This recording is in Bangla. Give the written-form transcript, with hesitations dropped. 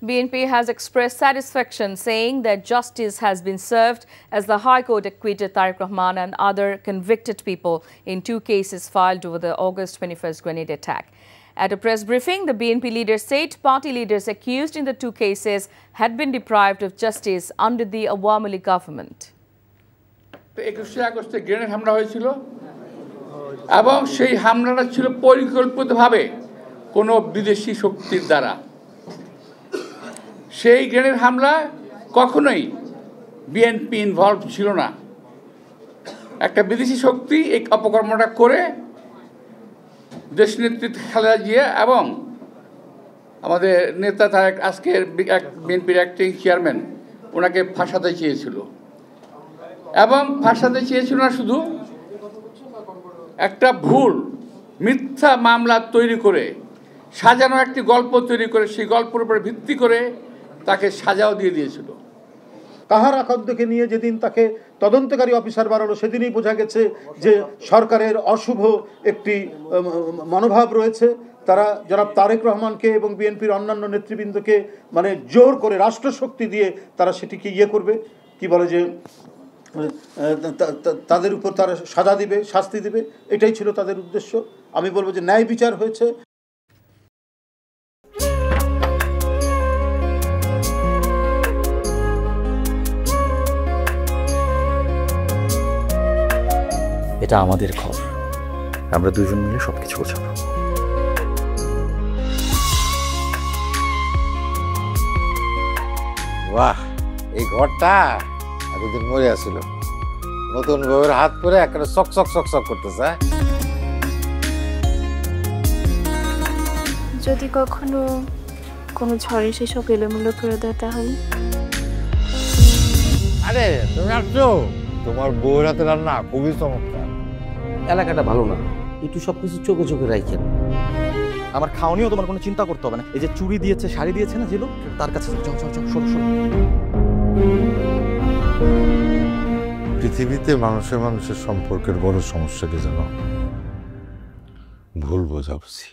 BNP has expressed satisfaction, saying that justice has been served as the High Court acquitted Tariq Rahman and other convicted people in 2 cases filed over the August 21st grenade attack. At a press briefing, the BNP leader said party leaders accused in the 2 cases had been deprived of justice under the Awami League government. 21 আগস্টে গ্রেনেড হামলা হয়েছিল এবং সেই হামলাটা ছিল পরিকল্পিতভাবে কোনো বিদেশি শক্তির দ্বারা। সেই গ্রেনেড হামলা কখনোই বিএনপি ইনভলভ ছিল না। একটা বিদেশি শক্তি এই অপকর্মটা করে দেশনেত্রী খালেদা জিয়া এবং আমাদের নেতা তারেক আজকের বিএনপির অ্যাক্টিং চেয়ারম্যান ওনাকে ফাঁসাতে চেয়েছিল এবং ফাঁসাতে চেয়েছিল না, শুধু একটা ভুল মিথ্যা মামলা তৈরি করে সাজানো একটি গল্প তৈরি করে সেই গল্পের উপরে ভিত্তি করে তাকে সাজাও দিয়ে দিয়েছিল। কাহার আকান্তকে নিয়ে যেদিন তাকে তদন্তকারী অফিসার বানালো সেদিনই বোঝা গেছে যে সরকারের অশুভ একটি মনোভাব রয়েছে। তারা জনাব তারেক রহমানকে এবং বিএনপির অন্যান্য নেতৃবৃন্দকে মানে জোর করে রাষ্ট্রশক্তি দিয়ে তারা সেটিকে করবে, কি বলে যে তাদের উপর তারা সাজা দিবে, শাস্তি দিবে, এটাই ছিল তাদের উদ্দেশ্য। আমি বলবো যে ন্যায় বিচার হয়েছে। এটা আমাদের ঘর, আমরা দুজন মিলে সবকিছু গোছাবো। বাহ, এই ঘরটা এতদিন মরে আসছিল, নতুন বউয়ের হাত পরে একটা চক চক চক চক করতেছে। যদি কখনো কোনো ঝড়ে সেসব এলোমেলো করে দেয় তাহলে? আরে তুমি আসছো, তোমার বউয়ের হাতে রান্না খুবই চমৎকার। এলাকাটা ভালো না, একটু সবকিছু চোখে চোখে রাখেন। আমার খাওয়ানিও তোমার কোনো চিন্তা করতে হবে না। এই যে চুড়ি দিয়েছে, শাড়ি দিয়েছে না জিলু, তার কাছে সরো। পৃথিবীতে মানুষের মানুষের সম্পর্কের বড় সমস্যা কি জানো? ভুল বোঝাবুঝি।